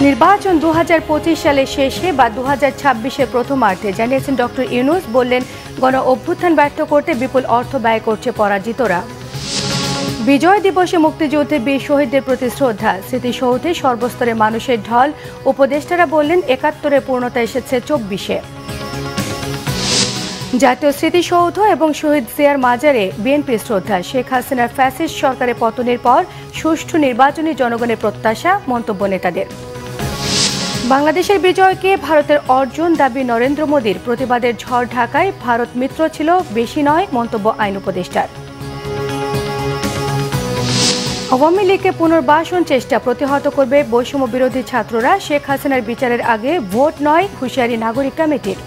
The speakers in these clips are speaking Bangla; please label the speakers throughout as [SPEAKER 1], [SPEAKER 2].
[SPEAKER 1] নির্বাচন 2025 সালের শেষে বা 2026-এর প্রথমার্ধে জানিয়েছেন ডক্টর ইউনূস। বললেন, গণ অভ্যুত্থান ব্যর্থ করতে বিপুল অর্থ ব্যয় করছে পরাজিতরা। বিজয় দিবসে মুক্তিযুদ্ধে বীর শহীদদের প্রতি শ্রদ্ধা, স্মৃতিসৌধে সর্বস্তরের মানুষের ঢল। উপদেষ্টারা বললেন, 71-এর পূর্ণতা এসেছে 24-এ। জাতীয় স্মৃতিসৌধ এবং শহীদ জিয়ার মাজারে বিএনপির শ্রদ্ধা। শেখ হাসিনার ফ্যাসিস্ট সরকারের পতনের পর সুষ্ঠু নির্বাচনী জনগণের প্রত্যাশা, মন্তব্য নেতাদের। বাংলাদেশের বিজয়কে ভারতের অর্জন দাবি নরেন্দ্র মোদীর। প্রতিবাদের ঝড় ঢাকায় ভারত মিত্র ছিল, বেশি নয়, মন্তব্য আইন উপদেষ্টার। আওয়ামী লীগকে পুনর্বাসন চেষ্টা প্রতিহত করবে বৈষম্য বিরোধী ছাত্ররা। শেখ হাসিনার বিচারের আগে ভোট নয়, হুঁশিয়ারি নাগরিক কমিটির।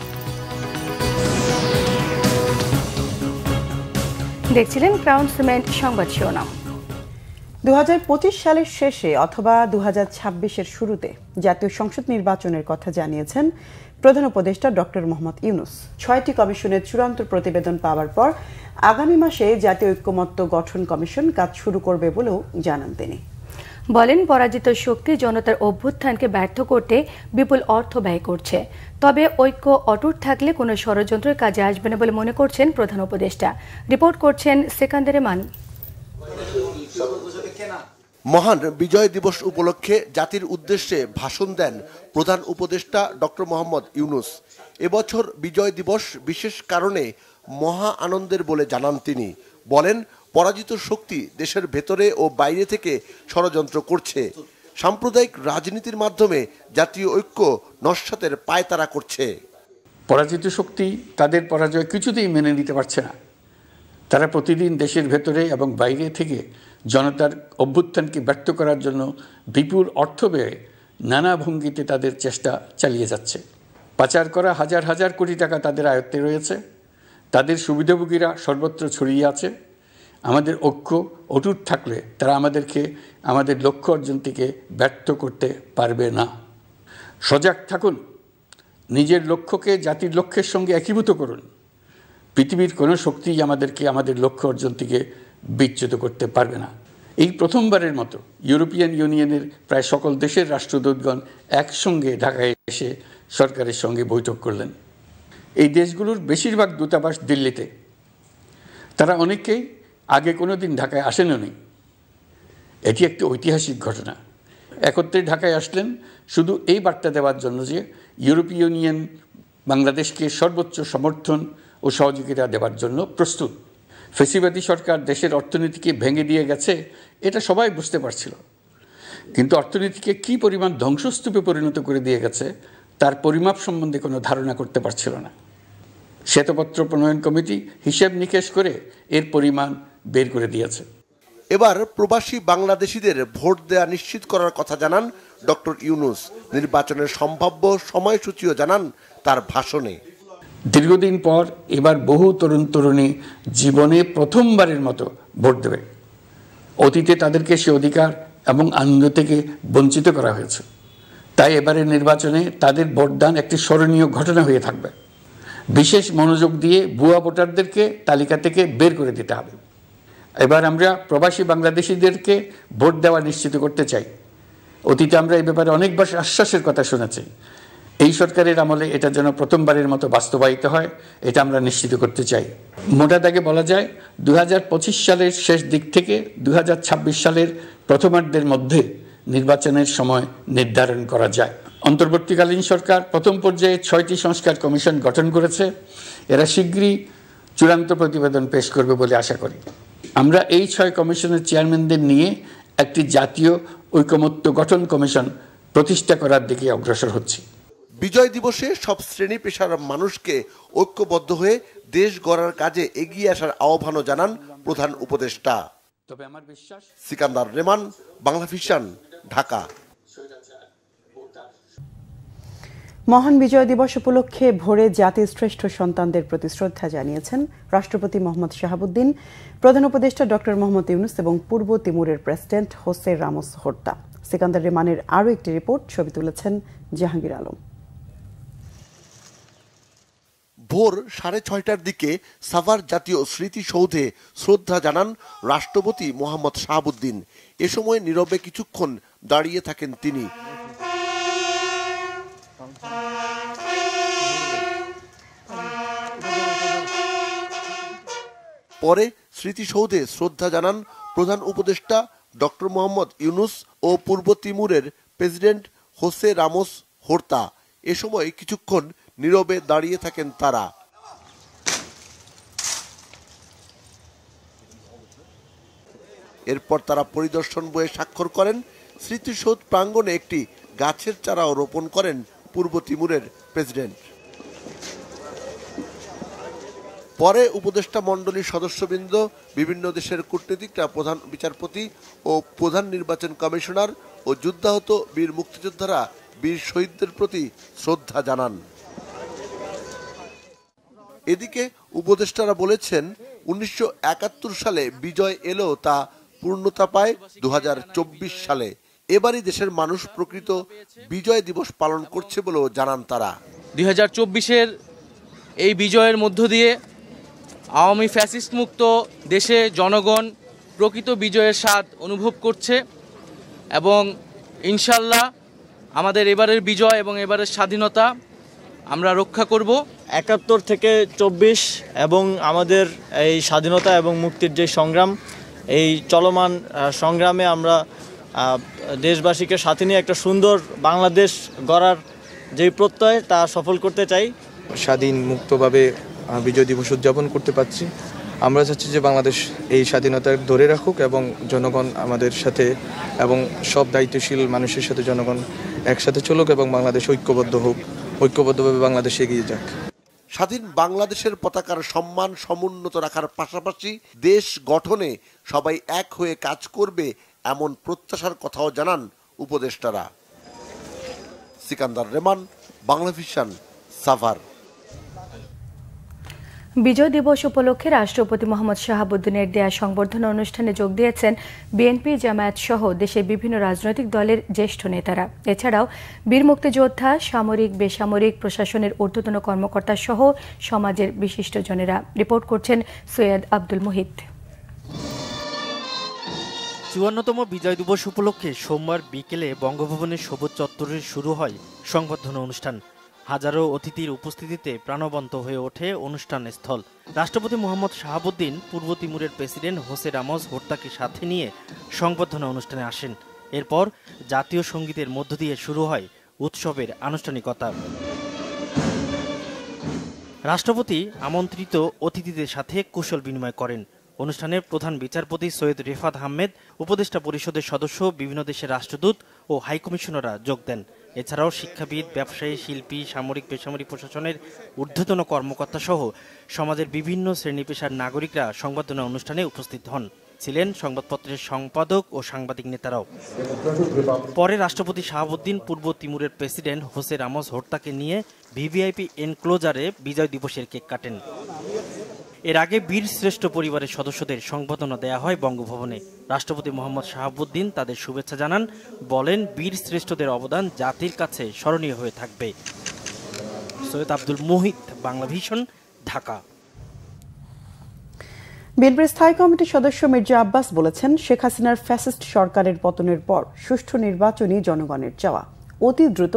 [SPEAKER 1] দেখছিলেন ক্রাউন সিমেন্ট সংবাদ শিরোনাম।
[SPEAKER 2] 2025 সালের শেষে অথবা 2026-এর শুরুতে জাতীয় সংসদ নির্বাচনের কথা জানিয়েছেন প্রধান উপদেষ্টা ডক্টর মোহাম্মদ ইউনূস। 6টি কমিশনের চূড়ান্ত প্রতিবেদন পাওয়ার পর আগামী মাসে জাতীয় ঐক্যমত্য গঠন কমিশন কাজ শুরু করবে বলেও জানান তিনি।
[SPEAKER 1] বলেন, পরাজিত শক্তি জনতার অভ্যুত্থানকে ব্যর্থ করতে বিপুল অর্থ ব্যয় করছে। তবে ঐক্য অটুট থাকলে কোনো ষড়যন্ত্রের কাজে আসবে না বলে মনে করছেন প্রধান উপদেষ্টা। রিপোর্ট করছেন সেকান্দার রেমান।
[SPEAKER 3] মহান বিজয় দিবস উপলক্ষে জাতির উদ্দেশ্যে ভাষণ দেন প্রধান উপদেষ্টা ডক্টর মোহাম্মদ ইউনূস। এবছর বিজয় দিবস বিশেষ কারণে মহা আনন্দের বলে জানান তিনি। বলেন, পরাজিত শক্তি দেশের ভেতরে ও বাইরে থেকে ষড়যন্ত্র করছে। সাম্প্রদায়িক রাজনীতির মাধ্যমে জাতীয় ঐক্য নস্যাতের পায়তারা করছে।
[SPEAKER 4] পরাজিত শক্তি তাদের পরাজয় কিছুতেই মেনে নিতে পারছে না। তারা প্রতিদিন দেশের ভেতরে এবং বাইরে থেকে জনতার অভ্যুত্থানকে ব্যর্থ করার জন্য বিপুল অর্থ ব্যয়ে নানা ভঙ্গিতে তাদের চেষ্টা চালিয়ে যাচ্ছে। পাচার করা হাজার হাজার কোটি টাকা তাদের আয়ত্তে রয়েছে। তাদের সুবিধাভোগীরা সর্বত্র ছড়িয়ে আছে। আমাদের ঐক্য অটুট থাকলে তারা আমাদেরকে আমাদের লক্ষ্য অর্জন থেকে ব্যর্থ করতে পারবে না। সজাগ থাকুন, নিজের লক্ষ্যকে জাতির লক্ষ্যের সঙ্গে একীভূত করুন। পৃথিবীর কোনো শক্তিই আমাদেরকে আমাদের লক্ষ্য অর্জন থেকে বিচ্যুত করতে পারবে না। এই প্রথমবারের মতো ইউরোপিয়ান ইউনিয়নের প্রায় সকল দেশের রাষ্ট্রদূতগণ একসঙ্গে ঢাকায় এসে সরকারের সঙ্গে বৈঠক করলেন। এই দেশগুলোর বেশিরভাগ দূতাবাস দিল্লিতে। তারা অনেকেই আগে কোনো দিন ঢাকায় আসেননি। এটি একটি ঐতিহাসিক ঘটনা। একত্রে ঢাকায় আসলেন শুধু এই বার্তা দেওয়ার জন্য যে ইউরোপীয় ইউনিয়ন বাংলাদেশকে সর্বোচ্চ সমর্থন ও সহযোগিতা দেওয়ার জন্য প্রস্তুত। ফ্যাসিবাদী সরকার দেশের অর্থনীতিকে ভেঙে দিয়ে গেছে, এটা সবাই বুঝতে পারছিল। কিন্তু অর্থনীতিকে কী পরিমাণ ধ্বংসস্তূপে পরিণত করে দিয়ে গেছে তার পরিমাপ সম্বন্ধে কোনো ধারণা করতে পারছিল না। শ্বেতপত্র প্রণয়ন কমিটি হিসেব নিকেশ করে এর পরিমাণ বের করে দিয়েছে।
[SPEAKER 3] এবার প্রবাসী বাংলাদেশিদের ভোট দেয়া নিশ্চিত করার কথা জানান ডক্টর ইউনূস। নির্বাচনের সম্ভাব্য সময়সূচিও জানান তার ভাষণে।
[SPEAKER 4] দীর্ঘদিন পর এবার বহু তরুণ তরুণী জীবনে প্রথমবারের মতো ভোট দেবে। অতীতে তাদেরকে সে অধিকার এবং আনন্দ থেকে বঞ্চিত করা হয়েছে। তাই এবারের নির্বাচনে তাদের ভোটদান একটি স্মরণীয় ঘটনা হয়ে থাকবে। বিশেষ মনোযোগ দিয়ে ভুয়া ভোটারদেরকে তালিকা থেকে বের করে দিতে হবে। এবার আমরা প্রবাসী বাংলাদেশিদেরকে ভোট দেওয়া নিশ্চিত করতে চাই। অতীতে আমরা এই ব্যাপারে অনেকবার আশ্বাসের কথা শুনেছি। এই সরকারের আমলে এটা যেন প্রথমবারের মতো বাস্তবায়িত হয়, এটা আমরা নিশ্চিত করতে চাই। মোটা দাগে বলা যায় 2025 সালের শেষ দিক থেকে 2026 সালের প্রথমার্ধের মধ্যে নির্বাচনের সময় নির্ধারণ করা যায়। অন্তর্বর্তীকালীন সরকার প্রথম পর্যায়ে 6টি সংস্কার কমিশন গঠন করেছে। এরা শীঘ্রই চূড়ান্ত প্রতিবেদন পেশ করবে বলে আশা করি। আমরা এই 6 কমিশনের চেয়ারম্যানদের নিয়ে একটি জাতীয় ঐকমত্য গঠন কমিশন প্রতিষ্ঠা করার দিকে অগ্রসর হচ্ছি।
[SPEAKER 3] বিজয় দিবসে সব শ্রেণী পেশার মানুষকে ঐক্যবদ্ধ হয়ে দেশ গড়ার কাজে এগিয়ে আসার আহ্বানও জানান প্রধান উপদেষ্টা।
[SPEAKER 4] তবে আমার বিশ্বাস,
[SPEAKER 3] সিকান্দার রেমান, বাংলা ভিশন, ঢাকা।
[SPEAKER 2] মহান বিজয় দিবস উপলক্ষে ভোরে জাতির শ্রেষ্ঠ সন্তানদের প্রতি শ্রদ্ধা জানিয়েছেন রাষ্ট্রপতি মোহাম্মদ শাহাবুদ্দিন, প্রধান উপদেষ্টা ডক্টর মোহাম্মদ ইউনূস এবং পূর্ব তিমুরের প্রেসিডেন্ট হোসে রামোস হোর্তা। সিকান্দার রেমানের আরও একটি রিপোর্ট, ছবি তুলেছেন জাহাঙ্গীর আলম।
[SPEAKER 3] ভোর 6:30টার দিকে সাভার জাতীয় স্মৃতিসৌধে শ্রদ্ধা জানান রাষ্ট্রপতি মোহাম্মদ শাহাবুদ্দিন। এ সময় নীরবে কিছুক্ষণ দাঁড়িয়ে থাকেন তিনি। পরে স্মৃতিসৌধে শ্রদ্ধা জানান প্রধান উপদেষ্টা ডক্টর মোহাম্মদ ইউনুস ও পূর্ব তিমুরের প্রেসিডেন্ট হোসে রামোস হোর্তা। এ সময় কিছুক্ষণ নীরবে দাঁড়িয়ে থাকেন তারা। এরপর তারা পরিদর্শন বইয়ে স্বাক্ষর করেন। স্মৃতিসৌধ প্রাঙ্গণে একটি গাছের চারাও রোপণ করেন পূর্ব তিমুরের প্রেসিডেন্ট। পরে উপদেষ্টা মণ্ডলীর সদস্যবৃন্দ, বিভিন্ন দেশের কূটনীতিকরা, প্রধান বিচারপতি ও প্রধান নির্বাচন কমিশনার ও যুদ্ধাহত বীর মুক্তিযোদ্ধারা বীর শহীদদের প্রতি শ্রদ্ধা জানান। এদিকে উপদেষ্টারা বলেছেন 1971 সালে বিজয় এলেও তা পূর্ণতা পায় 2024 সালে। এবারই দেশের মানুষ প্রকৃত বিজয় দিবস পালন করছে বলেও জানান তারা।
[SPEAKER 5] 2024-এর এই বিজয়ের মধ্য দিয়ে আওয়ামী ফ্যাসিস্ট মুক্ত দেশে জনগণ প্রকৃত বিজয়ের স্বাদ অনুভব করছে এবং ইনশাল্লাহ আমাদের এবারের বিজয় এবং এবারের স্বাধীনতা আমরা রক্ষা করব।
[SPEAKER 6] 71 থেকে 24 এবং আমাদের এই স্বাধীনতা এবং মুক্তির যে সংগ্রাম, এই চলমান সংগ্রামে আমরা দেশবাসীকে সাথে নিয়ে একটা সুন্দর বাংলাদেশ গড়ার যে প্রত্যয় তা সফল করতে চাই।
[SPEAKER 7] স্বাধীন মুক্তভাবে বিজয় দিবস উদযাপন করতে পারছি। আমরা চাচ্ছি যে বাংলাদেশ এই স্বাধীনতা ধরে রাখুক এবং জনগণ আমাদের সাথে এবং সব দায়িত্বশীল মানুষের সাথে জনগণ একসাথে চলুক এবং বাংলাদেশ ঐক্যবদ্ধ হোক, ঐক্যবদ্ধভাবে বাংলাদেশ এগিয়ে যাক।
[SPEAKER 3] স্বাধীন বাংলাদেশের পতাকার সম্মান সমুন্নত রাখার পাশাপাশি দেশ গঠনে সবাই এক হয়ে কাজ করবে এমন প্রত্যাশার কথাও জানান উপদেষ্টারা। সিকান্দার রেমান, বাংলা ভিশন, সাভার।
[SPEAKER 1] বিজয় দিবস উপলক্ষে রাষ্ট্রপতি মোহাম্মদ শাহাবুদ্দিনের দেয়া সংবর্ধনা অনুষ্ঠানে যোগ দিয়েছেন বিএনপি, জামায়াত সহ দেশের বিভিন্ন রাজনৈতিক দলের জ্যেষ্ঠ নেতারা। এছাড়াও বীর মুক্তিযোদ্ধা, সামরিক, বেসামরিক, প্রশাসনের ঊর্ধ্বতন কর্মকর্তা সহ সমাজের বিশিষ্টজনেরা। রিপোর্ট করছেন সৈয়দ আব্দুল মুহিত।
[SPEAKER 8] ৫৪তম বিজয় দিবস উপলক্ষে সোমবার বিকেলে বঙ্গভবনের সবুজ চত্বরে শুরু হয় সংবর্ধনা অনুষ্ঠান। হাজারো অতিথির উপস্থিতিতে প্রাণবন্ত হয়ে ওঠে অনুষ্ঠান স্থল। রাষ্ট্রপতি মোহাম্মদ শাহাবুদ্দিন পূর্ব তিমুরের প্রেসিডেন্ট হোসে রামোস হোর্তাকে সাথে নিয়ে সংবর্ধনা অনুষ্ঠানে আসেন। এরপর জাতীয় সঙ্গীতের মধ্য দিয়ে শুরু হয় উৎসবের আনুষ্ঠানিকতা। রাষ্ট্রপতি আমন্ত্রিত অতিথিদের সাথে কুশল বিনিময় করেন। অনুষ্ঠানে প্রধান বিচারপতি সৈয়দ রেফাত আহমেদ, উপদেষ্টা পরিষদের সদস্য, বিভিন্ন দেশের রাষ্ট্রদূত ও হাইকমিশনাররা যোগ দেন। এছাড়াও শিক্ষাবিদ, ব্যবসায়ী, শিল্পী, সামরিক, বেসামরিক প্রশাসনের ঊর্ধ্বতন কর্মকর্তা সহ সমাজের বিভিন্ন শ্রেণী পেশার নাগরিকরা সংবর্ধনা অনুষ্ঠানে উপস্থিত হন। ছিলেন সংবাদপত্রের সম্পাদক ও সাংবাদিক নেতারাও। পরে রাষ্ট্রপতি শাহাবুদ্দিন পূর্ব তিমুরের প্রেসিডেন্ট হোসে রামোস হোর্তাকে নিয়ে ভিভিআইপি এনক্লোজারে বিজয় দিবসের কেক কাটেন। এর আগে বীর শ্রেষ্ঠ পরিবারের সদস্যদের সংবর্ধনা দেয়া হয় বঙ্গভবনে। রাষ্ট্রপতি মোহাম্মদ শাহাবুদ্দিন তাদের শুভেচ্ছা জানান, বলেন বীর শ্রেষ্ঠদের অবদান জাতির কাছে স্মরণীয় হয়ে থাকবে। সৈয়দ আব্দুল মুহিত, বাংলা ভিশন, ঢাকা।
[SPEAKER 2] বিএনপির স্থায়ী কমিটির সদস্য মির্জা আব্বাস বলেছেন, শেখ হাসিনার ফ্যাসিস্ট সরকারের পতনের পর সুষ্ঠু নির্বাচনই জনগণের চাওয়া। অতি দ্রুত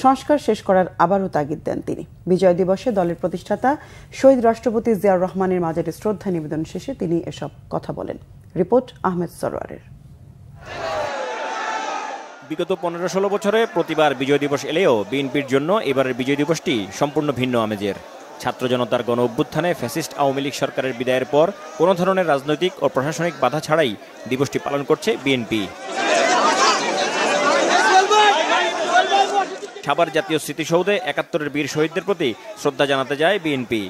[SPEAKER 2] সংস্কার শেষ করার আবারও তাগিদ দেন তিনি। বিজয় দিবসে দলের প্রতিষ্ঠাতা শহীদ রাষ্ট্রপতি জিয়াউর রহমানের মাজারে শ্রদ্ধা নিবেদন শেষে তিনি এসব কথা বলেন। রিপোর্ট আহমেদ সরোয়ারের।
[SPEAKER 9] বিগত 15-16 বছরে প্রতিবার বিজয় দিবস এলেও বিএনপির জন্য এবারের বিজয় দিবসটি সম্পূর্ণ ভিন্ন আমেজের। ছাত্র জনতার গণ অভ্যুত্থানে ফ্যাসিস্ট আওয়ামী লীগ সরকারের বিদায়ের পর কোনো ধরনের রাজনৈতিক ও প্রশাসনিক বাধা ছাড়াই দিবসটি পালন করছে বিএনপি। সাভার জাতীয় স্মৃতিসৌধে 71-এর বীর শহীদদের প্রতি শ্রদ্ধা জানাতে যায় বিএনপি।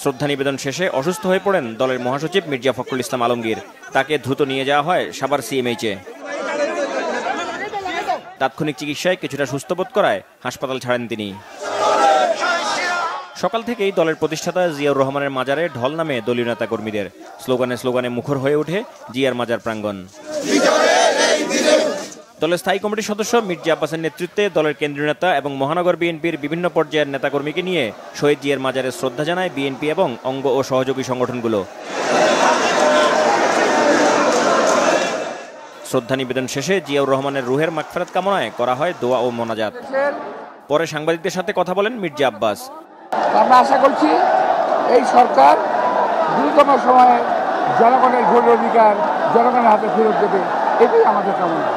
[SPEAKER 9] শ্রদ্ধা নিবেদন শেষে অসুস্থ হয়ে পড়েন দলের মহাসচিব মির্জা ফখরুল ইসলাম আলমগীর। তাকে দ্রুত নিয়ে যাওয়া হয় সাভার সিএমএইচে। তাৎক্ষণিক চিকিৎসায় কিছুটা সুস্থ বোধ করায় হাসপাতাল ছাড়েন তিনি। সকাল থেকেই দলের প্রতিষ্ঠাতা জিয়াউর রহমানের মাজারে ঢল নামে দলীয় নেতাকর্মীদের। স্লোগানে স্লোগানে মুখর হয়ে ওঠে জিয়ার মাজার প্রাঙ্গণ। দলের স্থায়ী কমিটির সদস্য মির্জা আব্বাসের নেতৃত্বে দলের কেন্দ্রীয় নেতা এবং মহানগর বিএনপির বিভিন্ন পর্যায়ের নেতাকর্মীকে নিয়ে শহীদ জিয়ার মাজারে শ্রদ্ধা জানায় বিএনপি এবং অঙ্গ ও সহযোগী সংগঠনগুলো। শ্রদ্ধা নিবেদন শেষে জিয়াউর রহমানের রুহের মাগফিরাত কামনায় করা হয় দোয়া ও মোনাজাত। পরে সাংবাদিকদের সাথে কথা বলেন মির্জা আব্বাস।
[SPEAKER 10] আমরা আশা করছি এই সরকার দ্রুততম সময়ে জনগণের ভোটের অধিকার জনগণের হাতে ফেরত দেবে, এটাই আমাদের কামনা।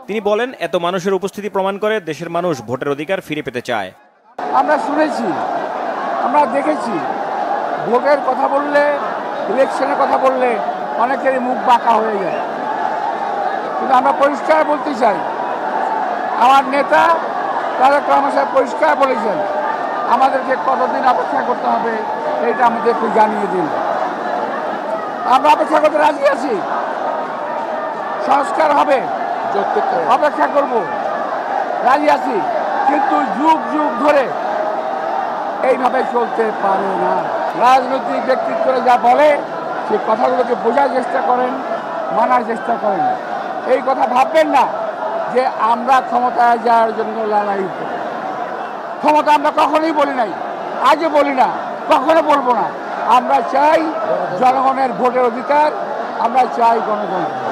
[SPEAKER 9] তিনি বলেন, এত মানুষের উপস্থিতি প্রমাণ করে দেশের মানুষ ভোটের অধিকার ফিরে পেতে চায়।
[SPEAKER 10] আমরা শুনেছি, আমরা দেখেছি, ভোটের কথা বললে, ইলেকশনের কথা বললে অনেকেরই মুখ বাঁকা হয়ে যায়, কিন্তু আমরা পরিষ্কার বলতে চাই, আমার নেতা তারেক রহমান সাহেব পরিষ্কার বলেছেন আমাদেরকে কতদিন অপেক্ষা করতে হবে এটা আমাদেরকে জানিয়ে দিন। আমরা অপেক্ষা করতে রাজি আছি, সংস্কার হবে, অপেক্ষা করব, রাজি আছি, কিন্তু যুগ যুগ ধরে এইভাবে চলতে পারে না। রাজনৈতিক ব্যক্তিত্বরা যা বলে সে কথাগুলোকে বোঝার চেষ্টা করেন, মানার চেষ্টা করেন। এই কথা ভাববেন না যে আমরা ক্ষমতায় যাওয়ার জন্য লড়াই করি। ক্ষমতা আমরা কখনোই বলি নাই, আগে বলি না, কখনো বলবো না। আমরা চাই জনগণের ভোটের অধিকার, আমরা চাই গণতন্ত্র।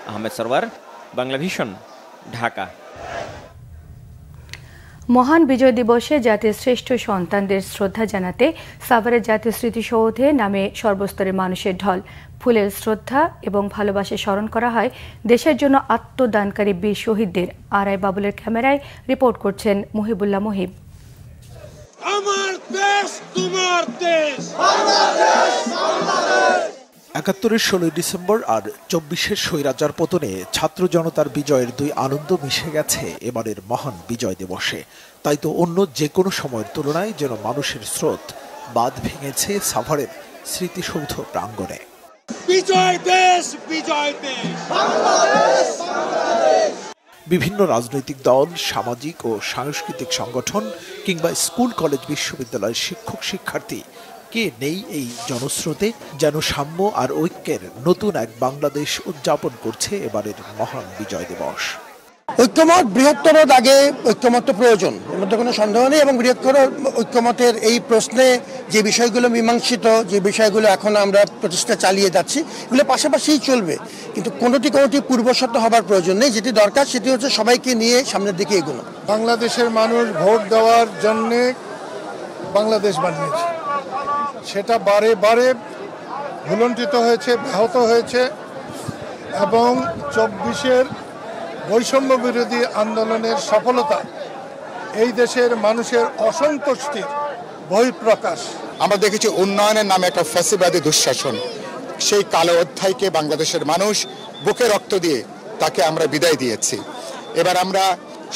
[SPEAKER 9] আহমেদ সরওয়ার, বাংলা ভিশন, ঢাকা।
[SPEAKER 1] মহান বিজয় দিবসে জাতির শ্রেষ্ঠ সন্তানদের শ্রদ্ধা জানাতে সাভারের জাতীয় স্মৃতিসৌধে নামে সর্বস্তরের মানুষের ঢল। ফুলের শ্রদ্ধা এবং ভালোবাসা স্মরণ করা হয় দেশের জন্য আত্মদানকারী বীর শহীদদের। আরআই বাবুলের ক্যামেরায় রিপোর্ট করছেন মুহিবুল্লাহ মুহিব।
[SPEAKER 11] আমার দেশ তোমার দেশ, বাংলাদেশ বাংলাদেশ।
[SPEAKER 12] ৭১-এর ১৬ ডিসেম্বর আর ২৪-এর স্বৈরাচার পতনে ছাত্র জনতার বিজয়ের দুই আনন্দ মিশে গেছে এবারের মহান বিজয় দিবসে। তাই তো অন্য যে কোনো সময়ের তুলনায় যেন মানুষের স্রোত বাঁধ ভেঙেছে সাভারের স্মৃতিসৌধ প্রাঙ্গণে।
[SPEAKER 11] বিজয় দেশ, বিজয় দেশ, বাংলাদেশ বাংলাদেশ।
[SPEAKER 12] বিভিন্ন রাজনৈতিক দল, সামাজিক ও সাংস্কৃতিক সংগঠন কিংবা স্কুল, কলেজ, বিশ্ববিদ্যালয়ের শিক্ষক শিক্ষার্থী কে নেই এই জনস্রোতে। যেন সাম্য আর ঐক্যের নতুন এক বাংলাদেশ উদযাপন করছে এবারের মহান বিজয় দিবস।
[SPEAKER 13] ঐক্যমত বৃহত্তর দাগে ঐক্যমত প্রয়োজন, এর মধ্যে কোনো সন্দেহ নেই। এবং বৃহত্তর ঐক্যমতের এই প্রশ্নে যে বিষয়গুলো মীমাংসিত, যে বিষয়গুলো এখন আমরা প্রচেষ্টা চালিয়ে যাচ্ছি, এগুলো পাশাপাশিই চলবে, কিন্তু কোনোটি পূর্বশর্ত হবার প্রয়োজন নেই। যেটি দরকার সেটি হচ্ছে সবাইকে নিয়ে সামনের দিকে এগোনো।
[SPEAKER 14] বাংলাদেশের মানুষ ভোট দেওয়ার জন্যে বাংলাদেশ বানিয়েছে, সেটা বারে বারে ভুলণ্ঠিত হয়েছে, ব্যাহত হয়েছে, এবং ২৪-এর বৈষম্য বিরোধী আন্দোলনের সফলতা এই দেশের মানুষের অসন্তুষ্টির বহিঃপ্রকাশ।
[SPEAKER 15] আমরা দেখেছি উন্নয়নের নামে একটা ফ্যাসিবাদী দুঃশাসন, সেই কালো অধ্যায়কে বাংলাদেশের মানুষ বুকে রক্ত দিয়ে তাকে আমরা বিদায় দিয়েছি। এবার আমরা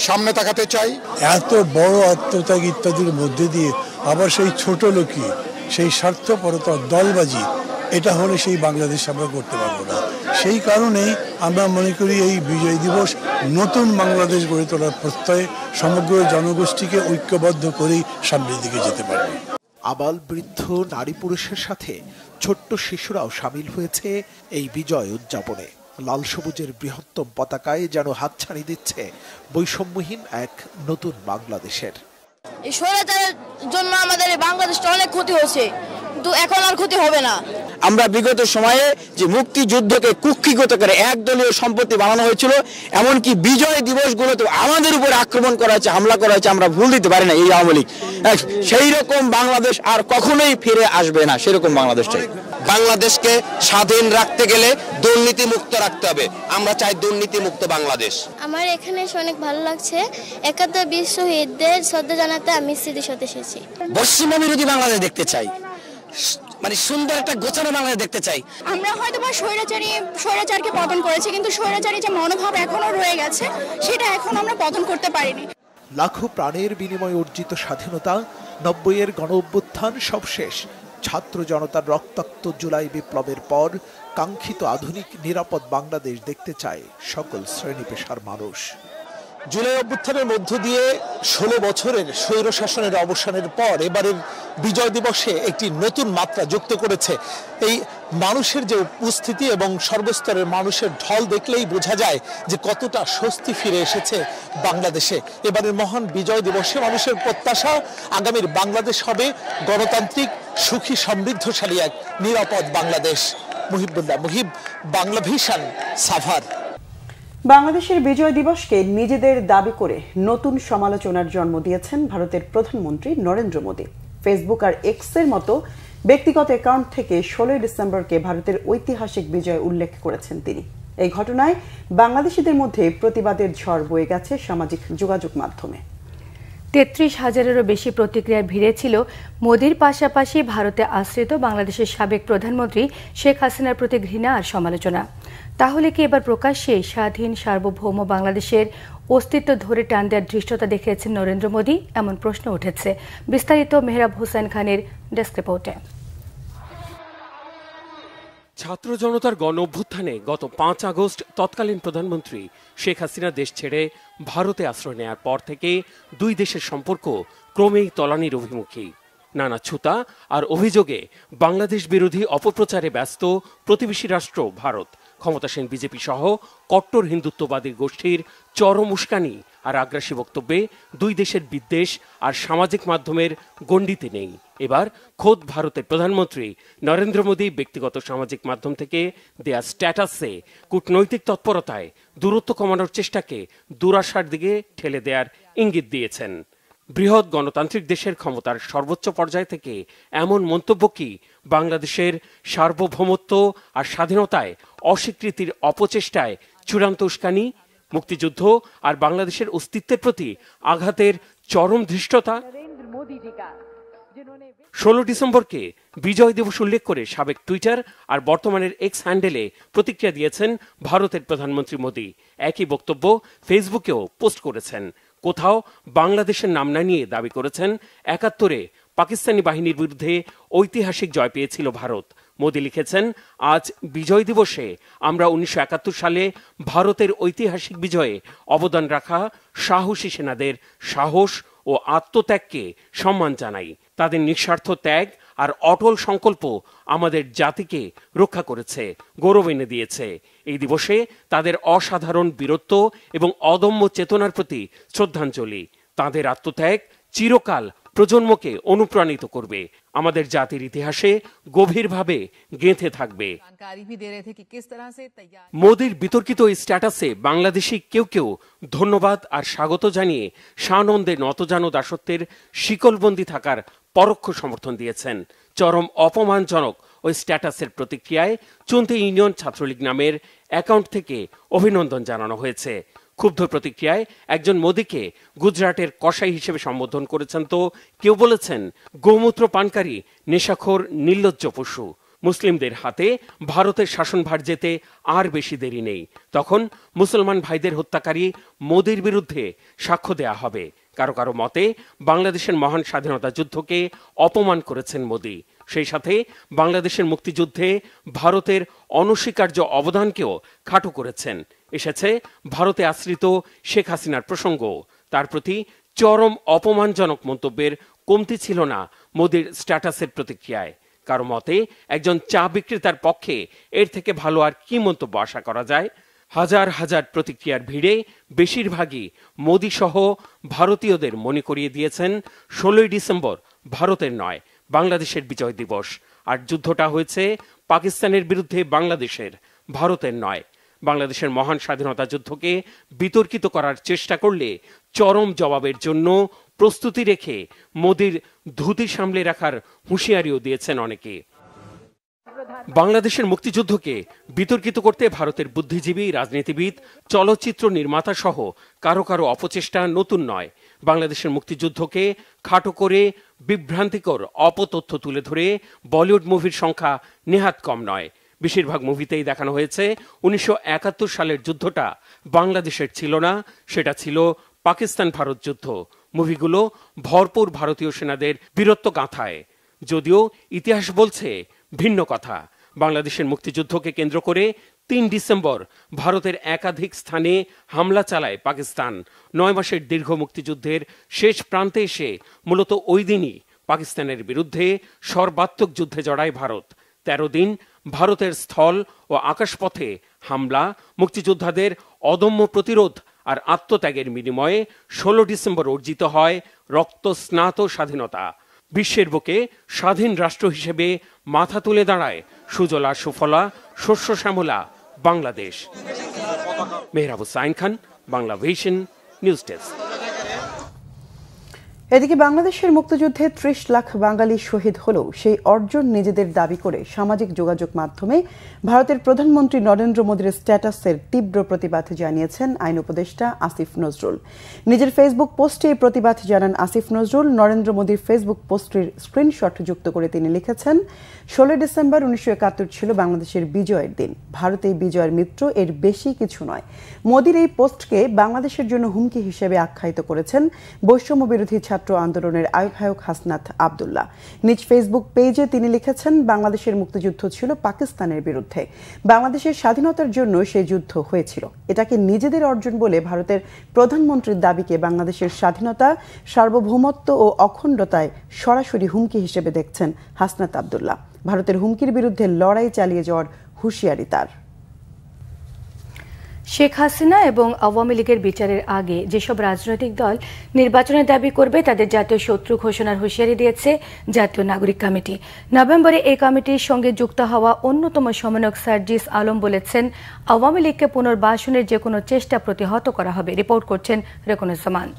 [SPEAKER 15] সামনে তাকাতে চাই।
[SPEAKER 16] এত বড় আত্মত্যাগ ইত্যাদির মধ্যে দিয়ে আবার সেই ছোট লোকই, সেই স্বার্থপরতা, দলবাজি, এটা হলে সেই বাংলাদেশ আমরা করতে পারবো না। সেই কারণেই আমরা মনে করি এই বিজয় দিবস নতুন বাংলাদেশ গড়ে তোলার প্রত্যয়ে সমগ্র জনগোষ্ঠীকে ঐক্যবদ্ধ করেই সামনের দিকে যেতে পারবে।
[SPEAKER 12] আবাল বৃদ্ধ, নারী পুরুষের সাথে ছোট্ট শিশুরাও সামিল হয়েছে এই বিজয় উদযাপনে। লাল সবুজের বৃহত্তম পতাকায় যেন হাতছানি দিচ্ছে বৈষম্যহীন এক নতুন বাংলাদেশের।
[SPEAKER 17] এই স্বৈরাচারের জন্য আমাদের বাংলাদেশটা অনেক ক্ষতি হয়েছে, কিন্তু এখন আর ক্ষতি হবে না।
[SPEAKER 18] আমরা বিগত সময়ে যে মুক্তিযুদ্ধকে কুক্ষিগত করে একদলীয় সম্পত্তি বানানো হয়েছিল, এমনকি বিজয় দিবসগুলোতে আমাদের উপর আক্রমণ করা হয়েছে, হামলা করা হয়েছে, আমরা ভুল দিতে পারি না এই আওয়ামী লীগ। সেই রকম বাংলাদেশ আর কখনোই ফিরে আসবে না, সেরকম বাংলাদেশ চাই।
[SPEAKER 19] বাংলাদেশকে স্বাধীন রাখতে গেলে দুর্নীতি মুক্ত রাখতে হবে। আমরা চাই দুর্নীতি মুক্ত বাংলাদেশ।
[SPEAKER 20] আমার এখানে এসে অনেক ভালো লাগছে। ৭১ বীর শহীদদের শ্রদ্ধা জানাতে আমি স্মৃতিসৌধে এসেছি।
[SPEAKER 18] বৈষম্য বিরোধী বাংলাদেশ দেখতে চাই, মানে সুন্দর একটা গোছানো বাংলাদেশ দেখতে চাই।
[SPEAKER 17] আমরা হয়তো বা স্বৈরাচারকে পতন করেছি, কিন্তু স্বৈরাচারী যে মনোভাব এখনো রয়ে গেছে, সেটা এখন আমরা পতন করতে পারিনি।
[SPEAKER 12] লাখো প্রাণের বিনিময়ে অর্জিত স্বাধীনতা, ৯০-এর গণ অভ্যুত্থান সব শেষ। ছাত্র জনতার রক্তাক্ত জুলাই বিপ্লবের পর কাঙ্ক্ষিত আধুনিক নিরাপদ বাংলাদেশ দেখতে চায় সকল শ্রেণী পেশার মানুষ।
[SPEAKER 21] জুলাই অভ্যুত্থানের মধ্য দিয়ে ১৬ বছরের স্বৈর শাসনের অবসানের পর এবারের বিজয় দিবসে একটি নতুন মাত্রা যুক্ত করেছে। এই মানুষের যে উপস্থিতি এবং সর্বস্তরের মানুষের ঢল দেখলেই বোঝা যায় যে কতটা স্বস্তি ফিরে এসেছে বাংলাদেশে। এবারের মহান বিজয় দিবসে মানুষের প্রত্যাশা আগামীর বাংলাদেশ হবে গণতান্ত্রিক, সুখী, সমৃদ্ধশালী এক নিরাপদ বাংলাদেশ। মুহিবুল্লাহ মুহিব, বাংলা ভিশন, সাভার।
[SPEAKER 2] বাংলাদেশের বিজয় দিবসকে নিজেদের দাবি করে নতুন সমালোচনার জন্ম দিয়েছেন ভারতের প্রধানমন্ত্রী নরেন্দ্র মোদী। ফেসবুক আর এক্সের মতো ব্যক্তিগত অ্যাকাউন্ট থেকে 16 ডিসেম্বরকে ভারতের ঐতিহাসিক বিজয় উল্লেখ করেছেন তিনি। এই ঘটনায় বাংলাদেশিদের মধ্যে প্রতিবাদের ঝড় বয়ে গেছে সামাজিক যোগাযোগ মাধ্যমে।
[SPEAKER 1] 33,000-এরও বেশি প্রতিক্রিয়ার ভিড়ে ছিল মোদির পাশাপাশি ভারতে আশ্রিত বাংলাদেশের সাবেক প্রধানমন্ত্রী শেখ হাসিনার প্রতি ঘৃণা আর সমালোচনা। তাহলে কি এবার প্রকাশ্যে স্বাধীন সার্বভৌম বাংলাদেশের অস্তিত্ব ধরে টান দেওয়ার ধৃষ্টতা দেখিয়েছেন নরেন্দ্র মোদি? এমন প্রশ্ন উঠেছে। বিস্তারিত মেহরাব হোসেন খানের ডেস্ক রিপোর্টে।
[SPEAKER 4] ছাত্র জনতার গণ অভ্যুত্থানে গত 5 আগস্ট তৎকালীন প্রধানমন্ত্রী শেখ হাসিনা দেশ ছেড়ে ভারতে আশ্রয় নেয়ার পর থেকে দুই দেশের সম্পর্ক ক্রমেই তলানির অভিমুখী। নানা ছুতা আর অভিযোগে বাংলাদেশ বিরোধী অপপ্রচারে ব্যস্ত প্রতিবেশী রাষ্ট্র ভারত। ক্ষমতাসীন বিজেপি সহ কট্টর হিন্দুত্ববাদী গোষ্ঠীর চরম উস্কানি আর আগ্রাসী বক্তব্যে দুই দেশের বিদ্বেষ আর সামাজিক মাধ্যমের গণ্ডিতে নেই। এবার খোদ ভারতের প্রধানমন্ত্রী নরেন্দ্র মোদি ব্যক্তিগত সামাজিক মাধ্যম থেকে দেয়া স্ট্যাটাসে কূটনৈতিক তৎপরতায় দূরত্ব কমানোর চেষ্টাকে দুরাশার দিকে ঠেলে দেওয়ার ইঙ্গিত দিয়েছেন। বৃহৎ গণতান্ত্রিক দেশের ক্ষমতার সর্বোচ্চ পর্যায় থেকে এমন মন্তব্য কি বাংলাদেশের সার্বভৌমত্ব আর স্বাধীনতায় অস্বীকৃতির অপচেষ্টায় চূড়ান্ত উস্কানি, মুক্তিযুদ্ধ আর বাংলাদেশের অস্তিত্বের প্রতি আঘাতের চরম ধৃষ্টতা? 16 ডিসেম্বরকে বিজয় দিবস উল্লেখ করে সাবেক টুইটার আর বর্তমানের এক্স হ্যান্ডেলে প্রতিক্রিয়া দিয়েছেন ভারতের প্রধানমন্ত্রী মোদি। একই বক্তব্য ফেসবুকেও পোস্ট করেছেন। কোথাও বাংলাদেশের নাম না নিয়ে দাবি করেছেন 71-এ পাকিস্তানি বাহিনীর বিরুদ্ধে ঐতিহাসিক জয় পেয়েছিল ভারত। মোদি লিখেছেন, আজ বিজয় দিবসে আমরা 1971 সালে ভারতের ঐতিহাসিক বিজয়ে অবদান রাখা সাহসী সেনাদের সাহস ও আত্মত্যাগকে সম্মান জানাই। তাদের নিঃস্বার্থ ত্যাগ আর অটল সংকল্প আমাদের জাতিকে রক্ষা করেছে, গৌরব এনে দিয়েছে। এই দিবসে তাদের অসাধারণ বীরত্ব এবং অদম্য চেতনার প্রতি শ্রদ্ধাঞ্জলি। তাদের আত্মত্যাগ চিরকাল প্রজন্মকে অনুপ্রাণিত করবে, আমাদের জাতির ইতিহাসে গভীরভাবে গেঁথে থাকবে। মোদির বিতর্কিত এই স্ট্যাটাসে বাংলাদেশি কেউ কেউ ধন্যবাদ আর স্বাগত জানিয়ে সানন্দে নতজানু দাসত্বের শিকলবন্দি থাকার পরোক্ষ সমর্থন দিয়েছেন। চরম অপমানজনক ওই স্ট্যাটাসের প্রতিক্রিয়ায় চুন্তি ইউনিয়ন ছাত্রলীগ নামের অ্যাকাউন্ট থেকে অভিনন্দন জানানো হয়েছে। ক্ষুব্ধ প্রতিক্রিয়ায় একজন মোদিকে গুজরাটের কসাই হিসেবে সম্বোধন করেছেন, তো কেউ বলেছেন গোমূত্র পানকারী নেশাখোর নির্লজ্জ পশু। মুসলিমদের হাতে ভারতের শাসনভার যেতে আর বেশি দেরি নেই, তখন মুসলমান ভাইদের হত্যাকারী মোদির বিরুদ্ধে সাক্ষ্য দেয়া হবে। কারো কারো মতে বাংলাদেশের মহান স্বাধীনতা যুদ্ধকে অপমান করেছেন মোদি। সেই সাথে বাংলাদেশের মুক্তিযুদ্ধে ভারতের অনস্বীকার্য অবদানকেও খাটো করেছেন। এসেছে ভারতে আশ্রিত শেখ হাসিনার প্রসঙ্গ। তার প্রতি চরম অপমানজনক মন্তব্যের কমতি ছিল না মোদির স্ট্যাটাসের প্রতিক্রিয়ায়। কারো মতে একজন চা বিক্রেতার পক্ষে এর থেকে ভালো আর কি মন্তব্য আশা করা যায়? হাজার হাজার প্রতিক্রিয়ার ভিড়ে বেশিরভাগই মোদি সহ ভারতীয়দের মনে করিয়ে দিয়েছেন 16 ডিসেম্বর ভারতের নয়, বাংলাদেশের বিজয় দিবস। আর যুদ্ধটা হয়েছে পাকিস্তানের বিরুদ্ধে বাংলাদেশের, ভারতের নয়। বাংলাদেশের মহান স্বাধীনতা যুদ্ধকে বিতর্কিত করার চেষ্টা করলে চরম জবাবের জন্য প্রস্তুতি রেখে মোদির ধুতি সামলে রাখার হুঁশিয়ারিও দিয়েছেন অনেকে। বাংলাদেশের মুক্তিযুদ্ধকে বিতর্কিত করতে ভারতের বুদ্ধিজীবী, রাজনীতিবিদ, চলচ্চিত্র নির্মাতা সহ কারো কারো অপচেষ্টা নতুন নয়। বাংলাদেশের মুক্তিযুদ্ধকে খাটো করে বিভ্রান্তিকর অপতথ্য তুলে ধরে বলিউড মুভির সংখ্যা নেহাত কম নয়। বেশিরভাগ মুভিতেই দেখানো হয়েছে 1971 সালের যুদ্ধটা বাংলাদেশের ছিল না, সেটা ছিল পাকিস্তান ভারত যুদ্ধ। মুভিগুলো ভরপুর ভারতীয় সেনাদের বীরত্ব গাঁথায়, যদিও ইতিহাস বলছে ভিন্ন কথা। বাংলাদেশের মুক্তিযুদ্ধকে কেন্দ্র করে 3 ডিসেম্বর ভারতের একাধিক স্থানে হামলা চালায় পাকিস্তান। 9 মাসের দীর্ঘ মুক্তিযুদ্ধের শেষ প্রান্তে এসে মূলত ওই দিনই পাকিস্তানের বিরুদ্ধে সর্বাত্মক যুদ্ধে জড়ায় ভারত। 13 দিন ভারতের স্থল ও আকাশপথে হামলা, মুক্তিযোদ্ধাদের অদম্য প্রতিরোধ আর আত্মত্যাগের বিনিময়ে 16 ডিসেম্বর অর্জিত হয় রক্তস্নাত স্বাধীনতা। বিশ্বের বুকে স্বাধীন রাষ্ট্র হিসেবে মাথা তুলে দাঁড়ায় সুজলা সুফলা শস্য শ্যামলা Bangladesh. Mehrab Hussain Khan, Bangla vision, news desk.
[SPEAKER 2] এদিকে বাংলাদেশের মুক্তিযুদ্ধে ৩০ লাখ বাঙালি শহীদ হলেও সেই অর্জন নিজেদের দাবি করে সামাজিক যোগাযোগ মাধ্যমে ভারতের প্রধানমন্ত্রী নরেন্দ্র মোদীর স্ট্যাটাসের তীব্র প্রতিবাদ জানিয়েছেন আইন উপদেষ্টা আসিফ নজরুল। নিজের ফেসবুক পোস্টে এই প্রতিবাদ জানান আসিফ নজরুল। নরেন্দ্র মোদীর ফেসবুক পোস্টের স্ক্রিনশট যুক্ত করে তিনি লিখেছেন, ১৬ ডিসেম্বর ১৯৭১ ছিল বাংলাদেশের বিজয়ের দিন। ভারত এই বিজয়ের মিত্র, এর বেশি কিছু নয়। মোদীর এই পোস্টকে বাংলাদেশের জন্য হুমকি হিসেবে আখ্যায়িত করেছেন বৈষম্য বিরোধী ছাত্র আন্দোলনের আহ্বায়ক হাসনাত আব্দুল্লাহ। নিজ ফেসবুক পেজে তিনি লিখেছেন, বাংলাদেশের মুক্তিযুদ্ধ ছিল পাকিস্তানের বিরুদ্ধে। বাংলাদেশের স্বাধীনতার জন্য সেই যুদ্ধ হয়েছিল। এটাকে নিজেদের অর্জন বলে ভারতের প্রধানমন্ত্রীর দাবিকে বাংলাদেশের স্বাধীনতা, সার্বভৌমত্ব ও অখণ্ডতায় সরাসরি হুমকি হিসেবে দেখছেন হাসনাত আব্দুল্লাহ। ভারতের হুমকির বিরুদ্ধে লড়াই চালিয়ে যাওয়ার হুঁশিয়ারি তার।
[SPEAKER 1] শেখ হাসিনা এবং আওয়ামী লীগের বিচারের আগে যেসব রাজনৈতিক দল নির্বাচনের দাবি করবে তাদের জাতীয় শত্রু ঘোষণার হুঁশিয়ারি দিয়েছে জাতীয় নাগরিক কমিটি। নভেম্বরে এই কমিটির সঙ্গে যুক্ত হওয়া অন্যতম সমন্বয়ক সার্জিস আলম বলেছেন, আওয়ামী লীগকে পুনর্বাসনের যে কোনো চেষ্টা প্রতিহত করা হবে। রিপোর্ট করছেন রেকনুজ্জামান।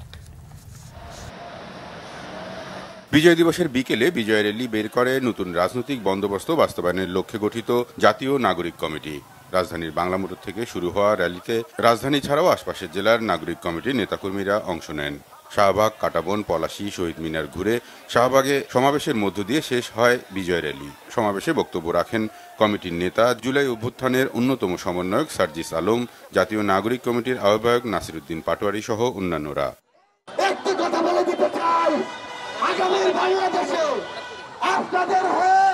[SPEAKER 5] বিজয় দিবসের বিকেলে বিজয় র্যালি বের করে নতুন রাজনৈতিক বন্দোবস্ত বাস্তবায়নের লক্ষ্যে গঠিত জাতীয় নাগরিক কমিটি। রাজধানীর বাংলা মোটর থেকে শুরু হওয়া র্যালিতে রাজধানী ছাড়াও আশপাশের জেলার নাগরিক কমিটির নেতাকর্মীরা অংশ নেন। শাহবাগ, কাঁটাবন, পলাশী, শহীদ মিনার ঘুরে শাহবাগে সমাবেশের মধ্য দিয়ে শেষ হয় বিজয় র্যালি। সমাবেশে বক্তব্য রাখেন কমিটির নেতা, জুলাই অভ্যুত্থানের অন্যতম সমন্বয়ক সার্জিস আলম, জাতীয় নাগরিক কমিটির আহ্বায়ক নাসিরউদ্দিন পাটোয়ারি সহ অন্যান্যরা।
[SPEAKER 11] একটি কথা বলে দিতে চাই, আগামীর বাংলাদেশে আপনাদের হয়ে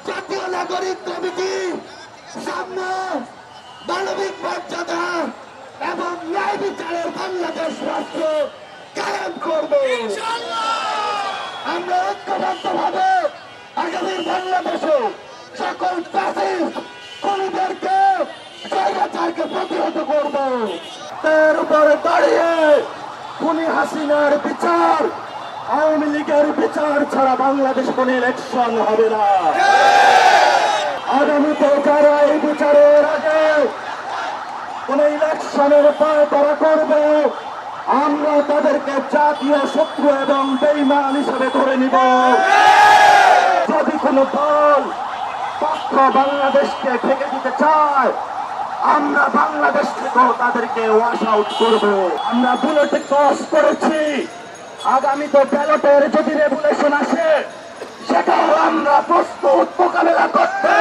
[SPEAKER 11] জাতীয় নাগরিক কমিটি সামনে মানবিক মর্যাদা এবং ন্যায় বিচারের বাংলাদেশ রাষ্ট্র কায়েম করবে। আমরা ঐক্যবদ্ধভাবে আগামীর বাংলাদেশে সকল ফ্যাসিস্ট খুনিদেরকে স্বৈরাচারকে প্রতিহত করব। এর উপরে দাঁড়িয়ে খুনি হাসিনার বিচার, আওয়ামী লীগের বিচার ছাড়া বাংলাদেশ কোন ইলেকশন হবে না। আগামীতে যারা এই বিচারের আগে কোন ইলেকশনের পায় তারা করবে, আমরা তাদেরকে জাতীয় শত্রু এবং বেঈমান হিসেবে ধরে নিব। যদি কোন দল পক্ষ বাংলাদেশকে ঠেকে দিতে চায়, আমরা বাংলাদেশ থেকেও তাদেরকে ওয়াশ আউট করব। আমরা বুলেটে ক্রস করেছি, আগামীতে ব্যালটের যদি রেগুলেশন আসে সেটাও আমরা প্রস্তুত মোকাবেলা করতে,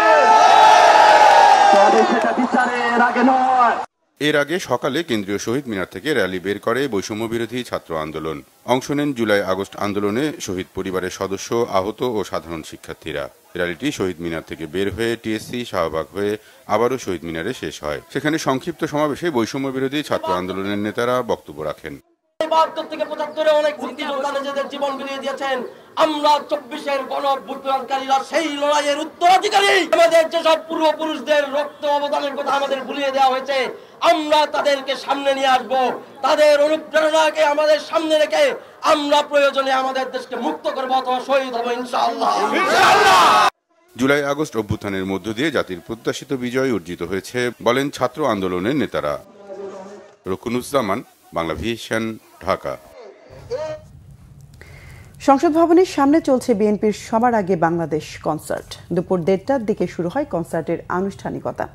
[SPEAKER 11] তবে সেটা বিচারের আগে নয়।
[SPEAKER 5] এর আগে সকালে কেন্দ্রীয় শহীদ মিনার থেকে র্যালি বের করে বৈষম্য বিরোধী ছাত্র আন্দোলন। অংশ নেন জুলাই আগস্ট আন্দোলনে শহীদ পরিবারের সদস্য, আহত ও সাধারণ শিক্ষার্থীরা। র্যালিটি শহীদ মিনার থেকে বের হয়ে টিএসসি, শাহবাগ হয়ে আবারও শহীদ মিনারে শেষ হয়। সেখানে সংক্ষিপ্ত সমাবেশে বৈষম্য বিরোধী ছাত্র আন্দোলনের নেতারা বক্তব্য রাখেন।
[SPEAKER 22] ৭২ থেকে ৭৫ অনেক মুক্তিযোদ্ধা নিজেদের জীবন বিলিয়ে দিয়েছেন। আমরা ২৪-এর গণঅভ্যুত্থানকারীরা সেই লড়াইয়ের উত্তরাধিকারী। আমাদের যেসব পূর্বপুরুষদের রক্ত অবদানের কথা আমাদের ভুলিয়ে দেওয়া হয়েছে, আমরা তাদেরকে সামনে নিয়ে আসবো। তাদের অনুপ্রেরণাকে আমাদের সামনে রেখে আমরা প্রয়োজনে আমাদের দেশকে মুক্ত করবো অথবা শহীদ হবো ইনশাআল্লাহ।
[SPEAKER 5] জুলাই আগস্ট অভ্যুত্থানের মধ্য দিয়ে জাতির প্রত্যাশিত বিজয় অর্জিত হয়েছে বলেন ছাত্র আন্দোলনের নেতারা। রকুনুজ্জামান, বাংলা ভিশন, ঢাকা।
[SPEAKER 2] সংসদ ভবনের সামনে চলছে বিএনপির সবার আগে বাংলাদেশ কনসার্ট। দুপুর ১:৩০টার দিকে শুরু হয় কনসার্টের আনুষ্ঠানিকতা।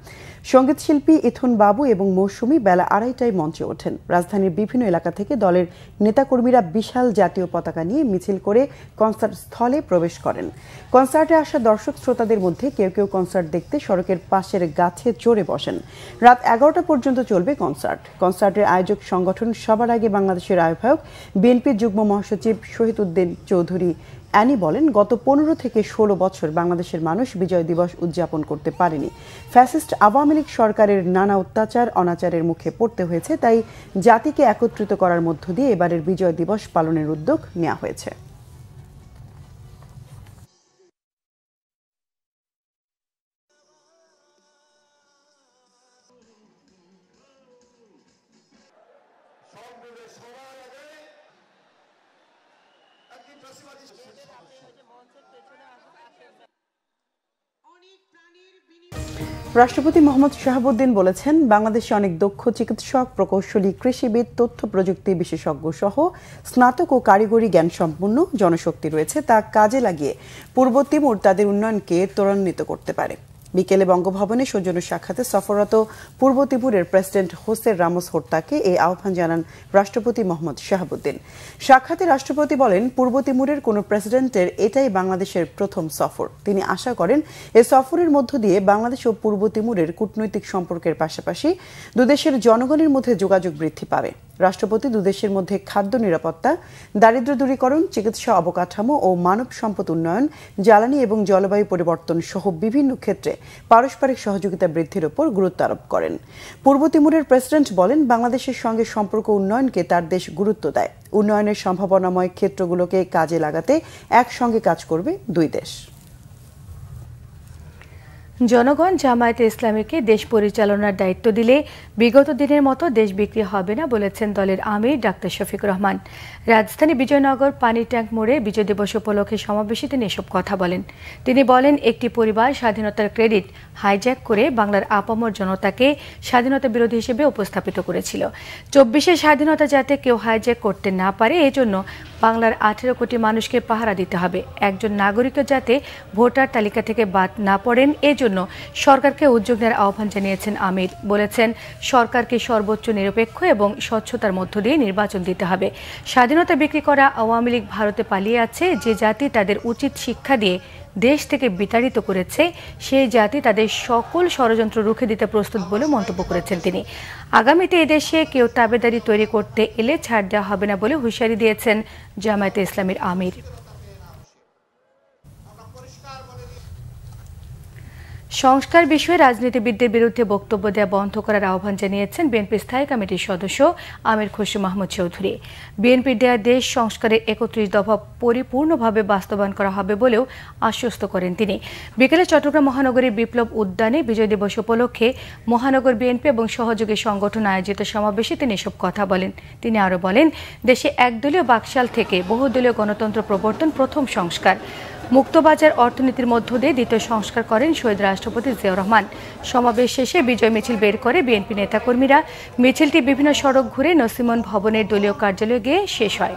[SPEAKER 2] সঙ্গীত শিল্পী ইথুন বাবু এবং মৌসুমী বেলা ২:৩০টায় মঞ্চে ওঠেন। রাজধানীর বিভিন্ন এলাকা থেকে দলের নেতাকর্মীরা বিশাল জাতীয় পতাকা নিয়ে মিছিল করে কনসার্ট স্থলে প্রবেশ করেন। কনসার্টে আসা দর্শক শ্রোতাদের মধ্যে কেউ কেউ কনসার্ট দেখতে সড়কের পাশের গাছে চড়ে বসেন। রাত ১১টা পর্যন্ত চলবে কনসার্ট। কনসার্টের আয়োজক সংগঠন সবার আগে বাংলাদেশের আহ্বায়ক বিএনপির যুগ্ম মহাসচিব শহীদউদ্দিন চৌধুরী অ্যানি বলেন, গত ১৫ থেকে ১৬ বছর বাংলাদেশের মানুষ বিজয় দিবস উদযাপন করতে পারেনি। ফ্যাসিস্ট আওয়ামী লীগ সরকারের নানা অত্যাচার অনাচারের মুখে পড়তে হয়েছে। তাই জাতিকে একত্রিত করার মধ্য দিয়ে এবারের বিজয় দিবস পালনের উদ্যোগ নেওয়া হয়েছে। রাষ্ট্রপতি মোহাম্মদ শাহাবুদ্দিন বলেছেন, বাংলাদেশে অনেক দক্ষ চিকিৎসক, প্রকৌশলী, কৃষিবিদ, তথ্য প্রযুক্তি বিশেষজ্ঞ সহ স্নাতক ও কারিগরি জ্ঞান সম্পন্ন জনশক্তি রয়েছে, তা কাজে লাগিয়ে পূর্ব তিমুর তাদের উন্নয়নকে ত্বরান্বিত করতে পারে। বিকেলে বঙ্গভবনে সৌজন্য সাক্ষাতে সফররত পূর্ব তিমুরের প্রেসিডেন্ট হোসে রামোস হোর্তাকে এই আহ্বান জানান রাষ্ট্রপতি মোহাম্মদ শাহাবুদ্দিন। সাক্ষাতে রাষ্ট্রপতি বলেন, পূর্ব তিমুরের কোনো প্রেসিডেন্টের এটাই বাংলাদেশের প্রথম সফর। তিনি আশা করেন এ সফরের মধ্য দিয়ে বাংলাদেশ ও পূর্ব তিমুরের কূটনৈতিক সম্পর্কের পাশাপাশি দুদেশের জনগণের মধ্যে যোগাযোগ বৃদ্ধি পাবে। রাষ্ট্রপতি দুদেশের মধ্যে খাদ্য নিরাপত্তা, দারিদ্র্য দূরীকরণ, চিকিৎসা অবকাঠামো ও মানব সম্পদ উন্নয়ন, জ্বালানি এবং জলবায়ু পরিবর্তন সহ বিভিন্ন ক্ষেত্রে পারস্পরিক সহযোগিতা বৃদ্ধির উপর গুরুত্ব আরোপ করেন। পূর্ব তিমুরের প্রেসিডেন্ট বলেন, বাংলাদেশের সঙ্গে সম্পর্ক উন্নয়নকে তার দেশ গুরুত্ব দেয়। উন্নয়নের সম্ভাবনাময় ক্ষেত্রগুলোকে কাজে লাগাতে একসঙ্গে কাজ করবে দুই দেশ।
[SPEAKER 1] জনগণ জামায়াতে ইসলামীকে দেশ পরিচালনার দায়িত্ব দিলে বিগত দিনের মতো দেশ বিক্রি হবে না বলেছেন দলের আমির ডাক্তার শফিকুর রহমান। রাজধানী বিজয়নগর পানি ট্যাঙ্ক মোড়ে বিজয় দিবস উপলক্ষে সমাবেশে তিনি এসব কথা বলেন। তিনি বলেন, একটি পরিবার স্বাধীনতার ক্রেডিট হাইজ্যাক করে বাংলার আপামর জনতাকে স্বাধীনতা বিরোধী হিসেবে উপস্থাপিত করেছিল। 24 স্বাধীনতা যাতে কেউ হাইজ্যাক করতে না পারে, এজন্য বাংলার 18 কোটি মানুষকে পাহারা দিতে হবে। একজন নাগরিকও যাতে ভোটার তালিকা থেকে বাদ না পড়েন, এজন্য সরকারকে উদ্যোগ নেওয়ার আহ্বান জানিয়েছেন আমির। বলেছেন, সরকারকে সর্বোচ্চ নিরপেক্ষ এবং স্বচ্ছতার মধ্য দিয়ে নির্বাচন দিতে হবে। স্বাধীনতা বিক্রি করা আওয়ামী লীগ ভারতে পালিয়ে আছে। যে জাতি তাদের উচিত শিক্ষা দিয়ে দেশ থেকে বিতাড়িত করেছে, সেই জাতি তাদের সকল ষড়যন্ত্র রুখে দিতে প্রস্তুত বলে মন্তব্য করেছেন তিনি। আগামীতে এদেশে কেউ তাবেদারি তৈরি করতে এলে ছাড় দেওয়া হবে না বলে হুঁশিয়ারি দিয়েছেন জামায়াতে ইসলামীর আমির। সংস্কার বিষয়ে রাজনীতিবিদদের বিরুদ্ধে বক্তব্য দেওয়া বন্ধ করার আহ্বান জানিয়েছেন বিএনপি স্থায়ী কমিটির সদস্য আমির খসরু মাহমুদ চৌধুরী। বিএনপির দেয়া দেশ সংস্কারের 31 দফা পরিপূর্ণভাবে বাস্তবায়ন করা হবে বলেও আশ্বস্ত করেন তিনি। বিকেলে চট্টগ্রাম মহানগরীর বিপ্লব উদ্যানে বিজয় দিবস উপলক্ষে মহানগর বিএনপি এবং সহযোগী সংগঠন আয়োজিত সমাবেশে তিনি এসব কথা বলেন। তিনি আরও বলেন, দেশে একদলীয় বাকশাল থেকে বহুদলীয় গণতন্ত্র প্রবর্তন প্রথম সংস্কার। মুক্তবাজার অর্থনীতির মধ্য দিয়ে দ্বিতীয় সংস্কার করেন শহীদ রাষ্ট্রপতি জিয়াউর রহমান। সমাবেশ শেষে বিজয় মিছিল বের করে বিএনপি নেতাকর্মীরা। মিছিলটি বিভিন্ন সড়ক ঘুরে নসিমন ভবনের দলীয় কার্যালয়ে গিয়ে শেষ হয়।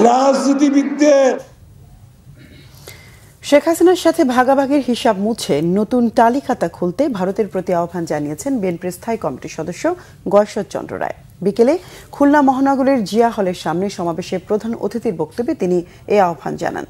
[SPEAKER 2] রাজনীতিবিদদের শেখ হাসিনার সাথে ভাগাভাগির হিসাব মুছে নতুন টালি খাতা খুলতে ভারতের প্রতি আহ্বান জানিয়েছেন বিএনপির স্থায়ী কমিটির সদস্য গয়েশ্বর চন্দ্র রায়। বিকেলে খুলনা মহানগরের জিয়া হলের সামনে সমাবেশে প্রধান অতিথির বক্তব্যে তিনি এই আহ্বান জানান।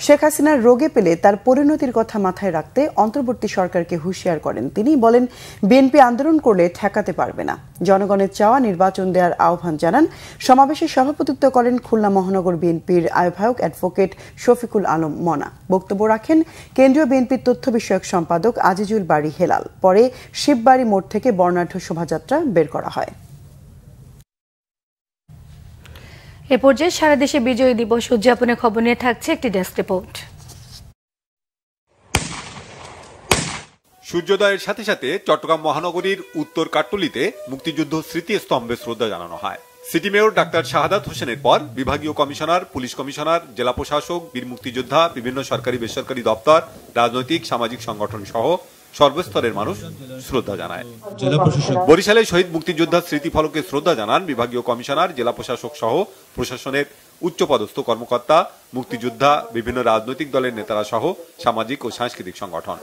[SPEAKER 2] শেখ হাসিনার রোগে পেলে তার পরিণতির কথা মাথায় রাখতে অন্তর্বর্তী সরকারকে হুঁশিয়ার করেন তিনি। বলেন, বিএনপি আন্দোলন করলে ঠেকাতে পারবে না। জনগণের চাওয়া নির্বাচন দেওয়ার আহ্বান জানান। সমাবেশে সভাপতিত্ব করেন খুলনা মহানগর বিএনপির আহ্বায়ক অ্যাডভোকেট শফিকুল আলম মনা। বক্তব্য রাখেন কেন্দ্রীয় বিএনপির তথ্য বিষয়ক সম্পাদক আজিজুল বাড়ি হেলাল। পরে শিববাড়ি মোড় থেকে বর্ণাঢ্য শোভাযাত্রা বের করা হয়।
[SPEAKER 1] এ পর্যায়ে সারা দেশে বিজয় দিবস উদযাপনের খবর নিয়ে থাকছে একটি ডেস্ক রিপোর্ট।
[SPEAKER 6] সূর্যোদয়ের সাথে সাথে চট্টগ্রাম মহানগরীর উত্তর কাট্টলিতে মুক্তিযুদ্ধ স্মৃতিস্তম্ভে শ্রদ্ধা জানানো হয়। সিটি মেয়র ডাক্তার শাহাদাত হোসেনের পর বিভাগীয় কমিশনার, পুলিশ কমিশনার, জেলা প্রশাসক, বীর মুক্তিযোদ্ধা, বিভিন্ন সরকারি বেসরকারি দপ্তর, রাজনৈতিক সামাজিক সংগঠন সহ সর্বস্তরের মানুষ শ্রদ্ধা জানায়। বরিশালে শহীদ মুক্তিযোদ্ধা স্মৃতিফলকে শ্রদ্ধা জানান বিভাগীয় কমিশনার, জেলা প্রশাসক সহ প্রশাসনের উচ্চপদস্থ কর্মকর্তা, মুক্তিযোদ্ধা, বিভিন্ন রাজনৈতিক দলের নেতারা সহ সামাজিক ও সাংস্কৃতিক সংগঠন।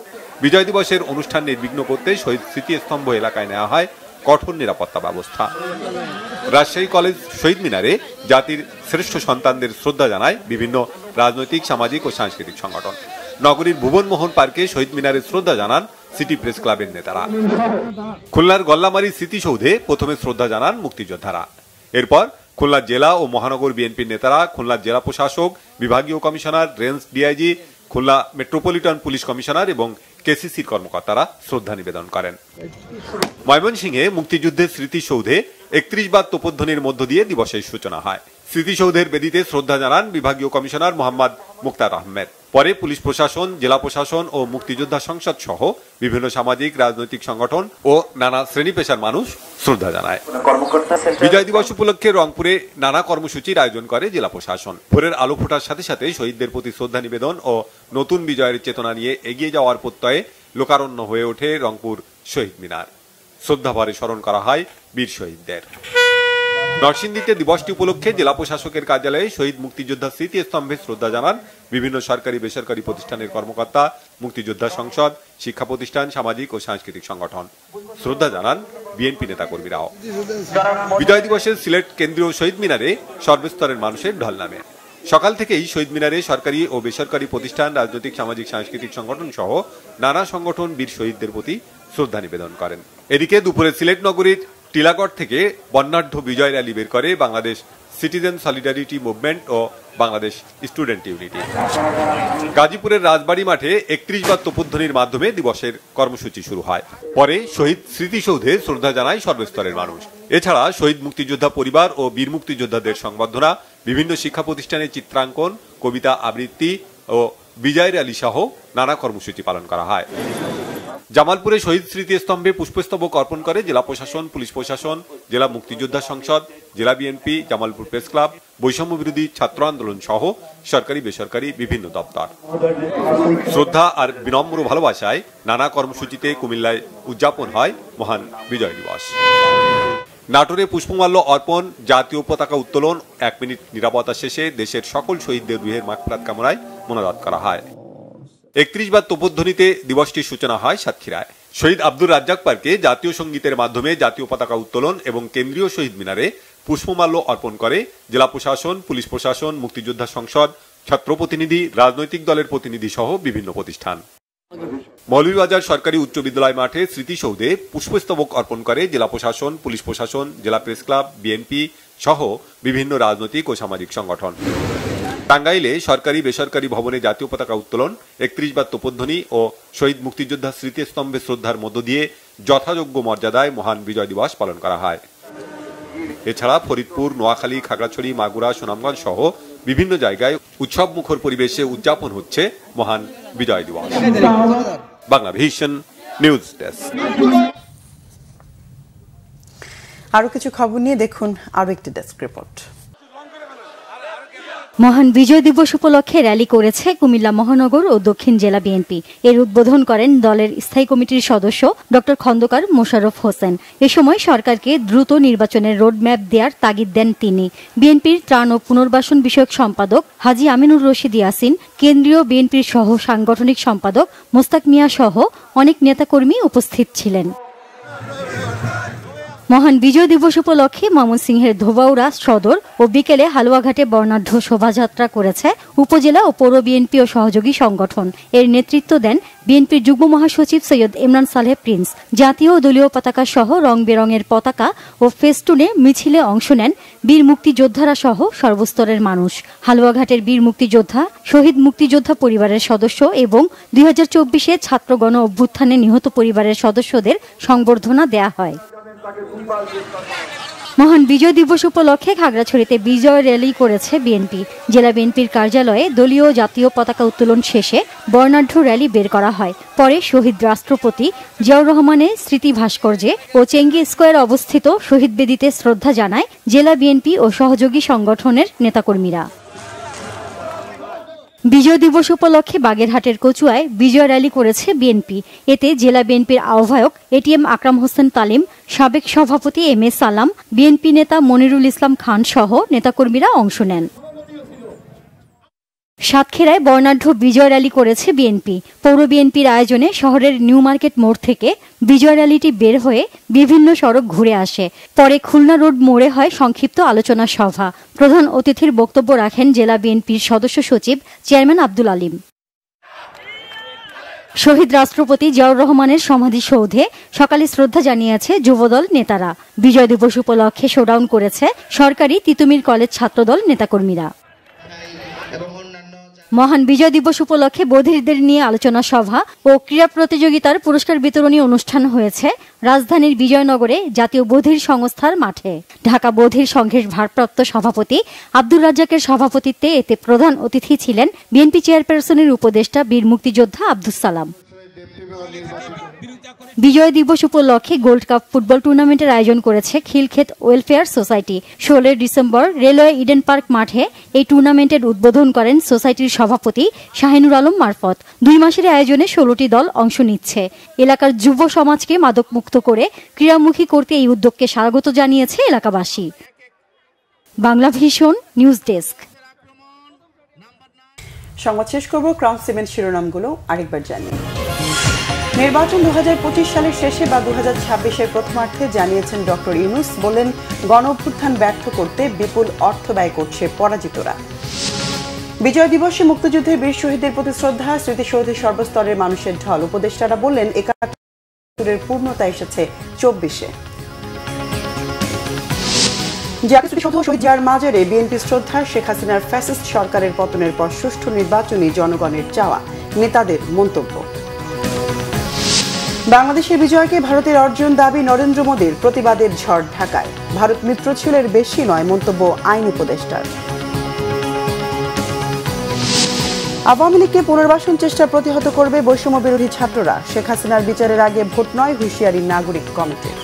[SPEAKER 6] বিজয় দিবসের অনুষ্ঠান নির্বিঘ্ন করতে শহীদ স্মৃতিস্তম্ভ এলাকায় নেওয়া হয় কঠোর নিরাপত্তা ব্যবস্থা। রাজশাহী কলেজ শহীদ মিনারে জাতির শ্রেষ্ঠ সন্তানদের শ্রদ্ধা জানায় বিভিন্ন রাজনৈতিক, সামাজিক ও সাংস্কৃতিক সংগঠন। নগরীর ভুবনমোহন পার্কে শহীদ মিনারে শ্রদ্ধা জানান সিটি প্রেস ক্লাবের নেতারা। খুলনার গল্লামারী স্মৃতিসৌধে প্রথমে শ্রদ্ধা জানান মুক্তিযোদ্ধারা। এরপর খুলনা জেলা ও মহানগর বিএনপির নেতারা, খুলনা জেলা প্রশাসক, বিভাগীয় commissioner, range DIG, Khulna metropolitan police commissioner এবং কেসিসির কর্মকর্তারা শ্রদ্ধা নিবেদন করেন। ময়মনসিংহে মুক্তিযুদ্ধের স্মৃতিসৌধে 31 বার তোপধ্বনির মধ্য দিয়ে দিবসের সূচনা হয়। স্মৃতিসৌধের বেদিতে শ্রদ্ধা জানান বিভাগীয় কমিশনার মোহাম্মদ মুক্তার আহমেদ। পরে পুলিশ প্রশাসন, জেলা প্রশাসন ও মুক্তিযোদ্ধা সংসদ সহ বিভিন্ন সামাজিক, রাজনৈতিক সংগঠন ও নানা শ্রেণী পেশার মানুষ শ্রদ্ধা জানায়। বিজয় দিবস উপলক্ষে রংপুরে নানা কর্মসূচির আয়োজন করে জেলা প্রশাসন। ভোরের আলো ফোটার সাথে সাথে শহীদদের প্রতি শ্রদ্ধা নিবেদন ও নতুন বিজয়ের চেতনা নিয়ে এগিয়ে যাওয়ার প্রত্যয়ে লোকারণ্য হয়ে ওঠে রংপুর শহীদ মিনার। শ্রদ্ধাভরে স্মরণ করা হয় বীর শহীদদের। নরসিংদীতে দিবসটি উপলক্ষে জেলা প্রশাসকের কার্যালয়ে শহীদ মুক্তিযোদ্ধা স্মৃতিস্তম্ভে শ্রদ্ধা জানান বিভিন্ন সরকারি বেসরকারি প্রতিষ্ঠানের কর্মকর্তা, মুক্তিযোদ্ধা সংসদ, শিক্ষা প্রতিষ্ঠান, সামাজিক ও সাংস্কৃতিক সংগঠন। শ্রদ্ধা জানান বিএনপি নেতাকর্মীরাও। বিজয় দিবসে সিলেট কেন্দ্রীয় শহীদ মিনারে সর্বস্তরের মানুষের ঢল নামে। সকাল থেকেই শহীদ মিনারে সরকারি ও বেসরকারি প্রতিষ্ঠান, রাজনৈতিক, সামাজিক, সাংস্কৃতিক সংগঠন সহ নানা সংগঠন বীর শহীদদের প্রতি শ্রদ্ধা নিবেদন করেন। এদিকে দুপুরে সিলেট নগরীর টিলাগড় থেকে বর্ণাঢ্য বিজয় র্যালি বের করে বাংলাদেশ সিটিজেন সলিডারিটি মুভমেন্ট ও বাংলাদেশ স্টুডেন্ট ইউনিটি। গাজীপুরের রাজবাড়ী মাঠে 31 বার তোপধ্বনির মাধ্যমে দিবসের কর্মসূচি শুরু হয়। পরে শহীদ স্মৃতিসৌধে শ্রদ্ধা জানায় সর্বস্তরের মানুষ। এছাড়া শহীদ মুক্তিযোদ্ধা পরিবার ও বীর মুক্তিযোদ্ধাদের সংবর্ধনা, বিভিন্ন শিক্ষা প্রতিষ্ঠানে চিত্রাঙ্কন, কবিতা আবৃত্তি ও বিজয় র্যালি সহ নানা কর্মসূচি পালন করা হয়। জামালপুরে শহীদ স্মৃতিস্তম্ভে পুষ্পস্তবক অর্পণ করে জেলা প্রশাসন, পুলিশ প্রশাসন, জেলা মুক্তিযোদ্ধা সংসদ, জেলা বিএনপি, জামালপুর প্রেস ক্লাব, বৈষম্য বিরোধী ছাত্র আন্দোলন সহ সরকারি বেসরকারি বিভিন্ন দপ্তর। শ্রদ্ধা আর বিনম্র ভালোবাসায় নানা কর্মসূচিতে কুমিল্লায় উদযাপন হয় মহান বিজয় দিবস। নাটোরে পুষ্পমাল্য অর্পণ, জাতীয় পতাকা উত্তোলন, 1 মিনিট নিরাপত্তা শেষে দেশের সকল শহীদদের রুহের মাগফিরাত কামনায় মোনাজাত করা হয়। 31 বার তোপধ্বনিতে দিবসটির সূচনা হয় সাতক্ষীরায়। শহীদ আব্দুর রাজ্জাক পার্কে জাতীয় সঙ্গীতের মাধ্যমে জাতীয় পতাকা উত্তোলন এবং কেন্দ্রীয় শহীদ মিনারে পুষ্পমাল্য অর্পণ করে জেলা প্রশাসন, পুলিশ প্রশাসন, মুক্তিযোদ্ধা সংসদ, ছাত্র প্রতিনিধি, রাজনৈতিক দলের প্রতিনিধি সহ বিভিন্ন প্রতিষ্ঠান। মৌলভীবাজার সরকারি উচ্চ বিদ্যালয় মাঠে স্মৃতিসৌধে পুষ্পস্তবক অর্পণ করে জেলা প্রশাসন, পুলিশ প্রশাসন, জেলা প্রেস ক্লাব, বিএনপি সহ বিভিন্ন রাজনৈতিক ও সামাজিক সংগঠন। টাঙ্গাইলে সরকারি বেসরকারি ভবনে জাতীয় পতাকা উত্তোলন, 31 বার তোপধ্বনি ও শহীদ মুক্তিযোদ্ধা স্মৃতিস্তম্ভে শ্রদ্ধার মধ্য দিয়ে যথাযোগ্য মর্যাদায় মহান বিজয় দিবস পালন করা হয়। এছাড়া ফরিদপুর, নোয়াখালী, খাগড়াছড়ি, মাগুরা, সুনামগঞ্জ সহ বিভিন্ন জায়গায় উৎসব মুখর পরিবেশে উদযাপন হচ্ছে মহান বিজয় দিবস। Bangla vision news desk.
[SPEAKER 2] আরো কিছু খবর নিয়ে দেখুন আরো একটি ডেস্ক রিপোর্ট।
[SPEAKER 3] মহান বিজয় দিবস উপলক্ষে র্যালি করেছে কুমিল্লা মহানগর ও দক্ষিণ জেলা বিএনপি। এর উদ্বোধন করেন দলের স্থায়ী কমিটির সদস্য ডক্টর খন্দকার মোশাররফ হোসেন। এ সময় সরকারকে দ্রুত নির্বাচনের রোডম্যাপ দেওয়ার তাগিদ দেন তিনি। বিএনপির ত্রাণ ও পুনর্বাসন বিষয়ক সম্পাদক হাজী আমিনুর রশিদ ইয়াসিন, কেন্দ্রীয় বিএনপির সহ সাংগঠনিক সম্পাদক মোস্তাক মিয়া সহ অনেক নেতাকর্মী উপস্থিত ছিলেন। মহান বিজয় দিবস উপলক্ষে ময়মনসিংহের ধোবাউড়া সদর ও বিকেলে হালুয়াঘাটে বর্ণাঢ্য শোভাযাত্রা করেছে উপজেলা ও পৌর বিএনপি ও সহযোগী সংগঠন। এর নেতৃত্ব দেন বিএনপির যুগ্ম মহাসচিব সৈয়দ ইমরান সালেহ প্রিন্স। জাতীয় ও দলীয় পতাকা সহ রং বেরঙের পতাকা ও ফেস্টুনে মিছিলে অংশ নেন বীর মুক্তিযোদ্ধারা সহ সর্বস্তরের মানুষ। হালুয়াঘাটের বীর মুক্তিযোদ্ধা, শহীদ মুক্তিযোদ্ধা পরিবারের সদস্য এবং 2024 ছাত্র গণ অভ্যুত্থানে নিহত পরিবারের সদস্যদের সংবর্ধনা দেয়া হয়। মহান বিজয় দিবস উপলক্ষে খাগড়াছড়িতে বিজয় র্যালি করেছে বিএনপি। জেলা বিএনপির কার্যালয়ে দলীয় জাতীয় পতাকা উত্তোলন শেষে বর্ণাঢ্য র্যালি বের করা হয়। পরে শহীদ রাষ্ট্রপতি জিয়াউর রহমানের স্মৃতি ভাস্কর্যে ও চেঙ্গি স্কোয়ার অবস্থিত শহীদ বেদিতে শ্রদ্ধা জানায় জেলা বিএনপি ও সহযোগী সংগঠনের নেতাকর্মীরা। বিজয় দিবস উপলক্ষে বাগেরহাটের কচুয়ায় বিজয় র্যালি করেছে বিএনপি। এতে জেলা বিএনপির আহ্বায়ক এটিএম আকরাম হোসেন তালিম, সাবেক সভাপতি এম এ সালাম, বিএনপি নেতা মনিরুল ইসলাম খান সহ নেতাকর্মীরা অংশ নেন। সাতক্ষীরায় বর্ণাঢ্য বিজয় র্যালি করেছে বিএনপি। পৌর বিএনপির আয়োজনে শহরের নিউ মার্কেট মোড় থেকে বিজয় র্যালিটি বের হয়ে বিভিন্ন সড়ক ঘুরে আসে। পরে খুলনা রোড মোড়ে হয় সংক্ষিপ্ত আলোচনা সভা। প্রধান অতিথির বক্তব্য রাখেন জেলা বিএনপির সদস্য সচিব চেয়ারম্যান আব্দুল আলিম। শহীদ রাষ্ট্রপতি জিয়াউর রহমানের সমাধিসৌধে সকালে শ্রদ্ধা জানিয়েছে যুবদল নেতারা। বিজয় দিবস উপলক্ষে শোডাউন করেছে সরকারি তিতুমির কলেজ ছাত্রদল নেতাকর্মীরা। মহান বিজয় দিবস উপলক্ষে বধিরদের নিয়ে আলোচনা সভা ও ক্রীড়া প্রতিযোগিতার পুরস্কার বিতরণী অনুষ্ঠান হয়েছে রাজধানীর বিজয়নগরে জাতীয় বধির সংস্থার মাঠে। ঢাকা বধির সংঘের ভারপ্রাপ্ত সভাপতি আব্দুর রাজ্জাকের সভাপতিত্বে এতে প্রধান অতিথি ছিলেন বিএনপি চেয়ারপারসনের উপদেষ্টা বীর মুক্তিযোদ্ধা আব্দুস সালাম। বিজয় দিবস উপলক্ষে গোল্ড কাপ ফুটবল টুর্নামেন্টের আয়োজন করেছে Khilkhet welfare society. 16 December railway Eden park মাঠে এই টুর্নামেন্টের উদ্বোধন করেন সোসাইটির সভাপতি শাহিনুর আলম মারফত। 2 মাসের আয়োজনে 16টি দল অংশ নিচ্ছে। এলাকার যুব সমাজকে মাদক মুক্ত করে ক্রীড়ামুখী করতে এই উদ্যোগকে স্বাগত জানিয়েছে এলাকাবাসী। Bangla vision news desk.
[SPEAKER 2] সংবাদ শেষ করব ক্রাউন সিমেন্ট শিরোনামগুলো আরেকবার জানিয়ে। নির্বাচন 2025 সালের শেষে বা 2026-এর প্রথমার্ধে জানিয়েছেন ডক্টর ইউনূস। বলেন, গণ অভ্যুত্থান ব্যর্থ করতে বিপুল অর্থ ব্যয় করছে পরাজিতরা। বিজয় দিবসে মুক্তিযুদ্ধের বীর শহীদদের প্রতি শ্রদ্ধা, স্মৃতিসৌধে সর্বস্তরের মানুষের ঢল। উপদেষ্টারা বললেন, 71-এর পূর্ণতা এসেছে 24-এ। জাতীয় স্মৃতিসৌধ শহীদ জিয়ার মাজারে বিএনপি শ্রদ্ধা। শেখ হাসিনার ফ্যাসিস্ট সরকারের পতনের পর সুষ্ঠু নির্বাচনই জনগণের চাওয়া, নেতাদের মন্তব্য। বাংলাদেশের বিজয়কে ভারতের অর্জন দাবি নরেন্দ্র মোদীর। প্রতিবাদের ঝড় ঢাকায়। ভারত মিত্র ছিল এর বেশি নয়, মন্তব্য আইন উপদেষ্টার। আওয়ামী লীগকে পুনর্বাসন চেষ্টা প্রতিহত করবে বৈষম্য বিরোধী ছাত্ররা। শেখ হাসিনার বিচারের আগে ভোট নয়, হুঁশিয়ারি নাগরিক কমিটির।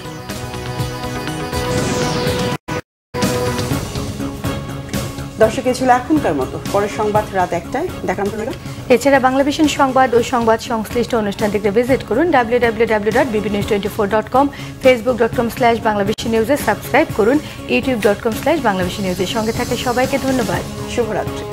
[SPEAKER 2] দর্শক, ছিল এখনকার মতো। পরের সংবাদ রাত 1টায় দেখান।
[SPEAKER 1] এছাড়া বাংলা ভিশন সংবাদ ও সংবাদ সংশ্লিষ্ট অনুষ্ঠানটিতে ভিজিট করুন www.bbnews24.com, facebook.com/banglavishnnews-এ সাবস্ক্রাইব করুন, youtube.com/banglavishnnews-এর সঙ্গে থাকতে সবাইকে ধন্যবাদ।
[SPEAKER 2] শুভরাত্রি।